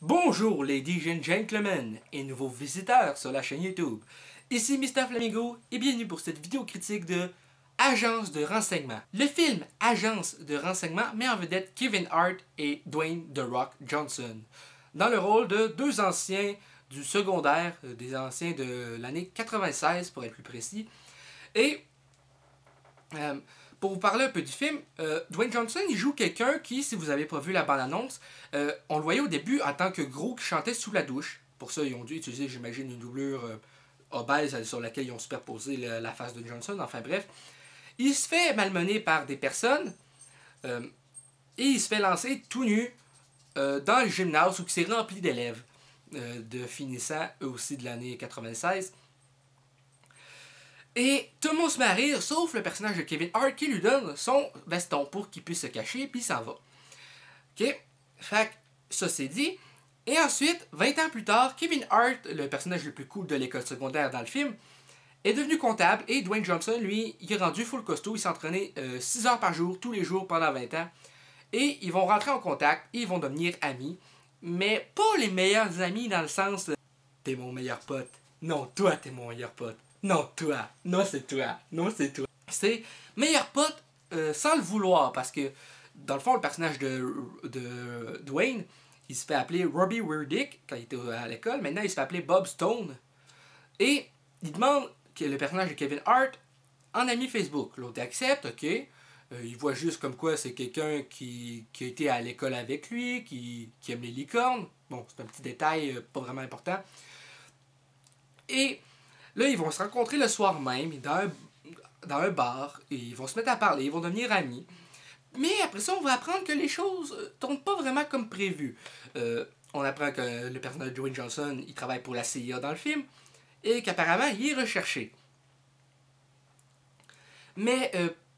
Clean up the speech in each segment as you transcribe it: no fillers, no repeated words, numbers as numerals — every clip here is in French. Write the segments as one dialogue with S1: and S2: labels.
S1: Bonjour ladies and gentlemen et nouveaux visiteurs sur la chaîne YouTube. Ici Mr Flamingo et bienvenue pour cette vidéo critique de Agence de renseignement. Le film Agence de renseignement met en vedette Kevin Hart et Dwayne The Rock Johnson dans le rôle de deux anciens du secondaire, des anciens de l'année 96 pour être plus précis. Et pour vous parler un peu du film, Dwayne Johnson, il joue quelqu'un qui, si vous n'avez pas vu la bande-annonce, on le voyait au début en tant que gros qui chantait sous la douche. Pour ça, ils ont dû utiliser, j'imagine, une doublure obèse sur laquelle ils ont superposé la face de Johnson. Enfin bref, il se fait malmener par des personnes et il se fait lancer tout nu dans le gymnase où il s'est rempli d'élèves de finissants, eux aussi de l'année 96. Et tout le monde se met à rire, sauf le personnage de Kevin Hart qui lui donne son veston pour qu'il puisse se cacher, puis il s'en va. Ok? Fait que ça c'est dit. Et ensuite, 20 ans plus tard, Kevin Hart, le personnage le plus cool de l'école secondaire dans le film, est devenu comptable et Dwayne Johnson, lui, il est rendu full costaud. Il s'entraînait 6 heures par jour, tous les jours pendant 20 ans. Et ils vont rentrer en contact et ils vont devenir amis. Mais pas les meilleurs amis dans le sens t'es mon meilleur pote. Non, toi t'es mon meilleur pote. Non, toi. Non, c'est toi. Non, c'est toi. C'est meilleur pote sans le vouloir parce que dans le fond, le personnage de Dwayne, il se fait appeler Robbie Weirdick quand il était à l'école. Maintenant, il se fait appeler Bob Stone. Et il demande que le personnage de Kevin Hart en ami Facebook. L'autre accepte, ok. Il voit juste comme quoi c'est quelqu'un qui a été à l'école avec lui, qui aime les licornes. Bon, c'est un petit détail pas vraiment important. Et là, ils vont se rencontrer le soir même dans un bar et ils vont se mettre à parler, ils vont devenir amis. Mais après ça, on va apprendre que les choses tournent pas vraiment comme prévu. On apprend que le personnage de Dwayne Johnson, il travaille pour la CIA dans le film et qu'apparemment, il est recherché. Mais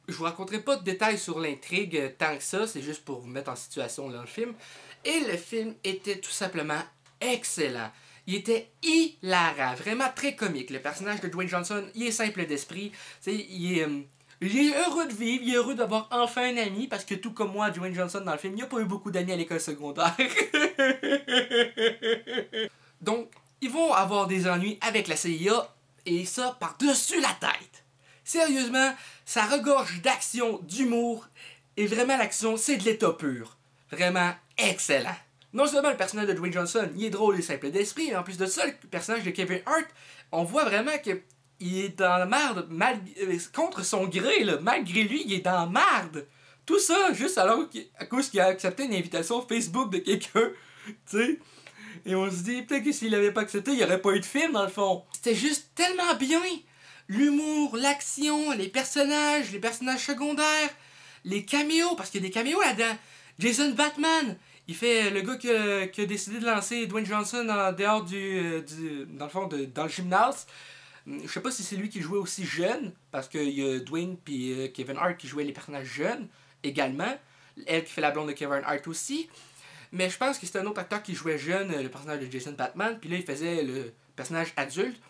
S1: je vous raconterai pas de détails sur l'intrigue tant que ça, c'est juste pour vous mettre en situation dans le film. Et le film était tout simplement excellent. Il était hilarant, vraiment très comique. Le personnage de Dwayne Johnson, il est simple d'esprit. Il est heureux de vivre, il est heureux d'avoir enfin un ami, parce que tout comme moi, Dwayne Johnson dans le film, il n'a pas eu beaucoup d'amis à l'école secondaire. Donc, ils vont avoir des ennuis avec la CIA, et ça par-dessus la tête. Sérieusement, ça regorge d'action, d'humour, et vraiment l'action, c'est de l'état pur. Vraiment excellent. Non seulement le personnage de Dwayne Johnson, il est drôle et simple d'esprit, mais en plus de ça, le personnage de Kevin Hart, on voit vraiment que il est dans la merde contre son gré, là. Malgré lui, il est dans la merde. Tout ça, juste à cause qu'il a accepté une invitation Facebook de quelqu'un, tu sais. Et on se dit, peut-être que s'il l'avait pas accepté, il n'y aurait pas eu de film, dans le fond. C'était juste tellement bien. L'humour, l'action, les personnages secondaires, les caméos, parce qu'il y a des caméos là-dedans. Jason Bateman, il fait le gars qui a décidé de lancer Dwayne Johnson en dehors dans le fond, dans le gymnase. Je sais pas si c'est lui qui jouait aussi jeune, parce qu'il y a Dwayne et Kevin Hart qui jouaient les personnages jeunes également. Elle qui fait la blonde de Kevin Hart aussi. Mais je pense que c'était un autre acteur qui jouait jeune, le personnage de Jason Bateman. Puis là, il faisait le personnage adulte.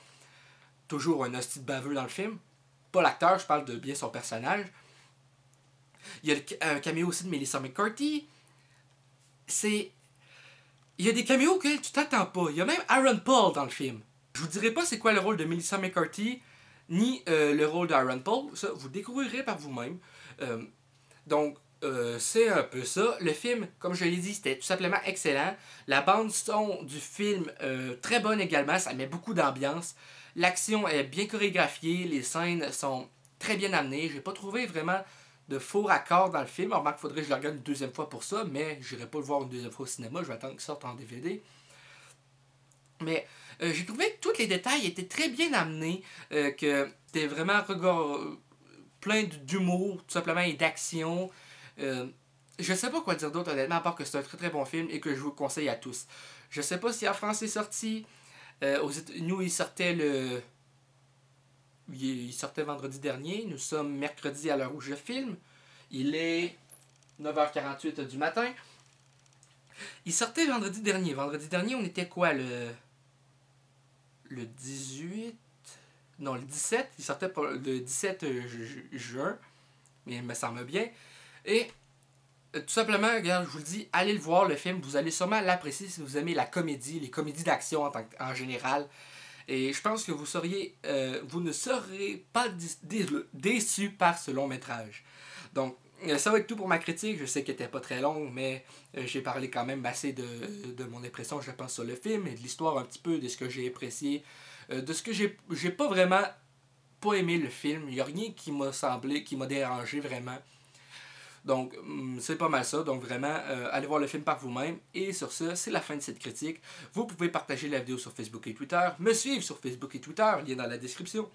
S1: Toujours un hostie de baveux dans le film. Pas l'acteur, je parle de bien son personnage. Il y a un caméo aussi de Melissa McCarthy. Il y a des caméos que tu t'attends pas. Il y a même Aaron Paul dans le film. Je vous dirai pas c'est quoi le rôle de Melissa McCarthy, ni le rôle d'Aaron Paul. Ça, vous découvrirez par vous-même. Donc, c'est un peu ça. Le film, comme je l'ai dit, c'était tout simplement excellent. La bande son du film, très bonne également. Ça met beaucoup d'ambiance. L'action est bien chorégraphiée. Les scènes sont très bien amenées. J'ai pas trouvé vraiment de faux raccords dans le film. Alors, il faudrait que je le regarde une deuxième fois pour ça. Mais j'irai pas le voir une deuxième fois au cinéma. Je vais attendre qu'il sorte en DVD. Mais j'ai trouvé que tous les détails étaient très bien amenés. Que c'était vraiment plein d'humour, tout simplement, et d'action. Je sais pas quoi dire d'autre honnêtement, à part que c'est un très très bon film et que je vous conseille à tous. Je sais pas si en France c'est sorti. Nous, il sortait vendredi dernier. Nous sommes mercredi à l'heure où je filme. Il est 9h48 du matin. Il sortait vendredi dernier. Vendredi dernier, on était quoi, le 18? Non, le 17. Il sortait le 17 juin. Mais il me semble bien. Et Tout simplement, regarde, je vous le dis, allez le voir le film, vous allez sûrement l'apprécier si vous aimez la comédie, les comédies d'action en général. Et je pense que vous ne serez pas déçu par ce long métrage. Donc, ça va être tout pour ma critique. Je sais qu'elle n'était pas très longue, mais j'ai parlé quand même assez de mon impression, je pense, sur le film et de l'histoire un petit peu, de ce que j'ai apprécié, de ce que j'ai pas vraiment pas aimé le film. Il n'y a rien qui m'a semblé, qui m'a dérangé vraiment. Donc, c'est pas mal ça. Donc, vraiment, allez voir le film par vous-même. Et sur ce, c'est la fin de cette critique. Vous pouvez partager la vidéo sur Facebook et Twitter, me suivre sur Facebook et Twitter, lien dans la description.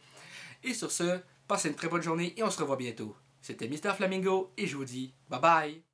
S1: Et sur ce, passez une très bonne journée et on se revoit bientôt. C'était Mister Flamingo et je vous dis bye bye!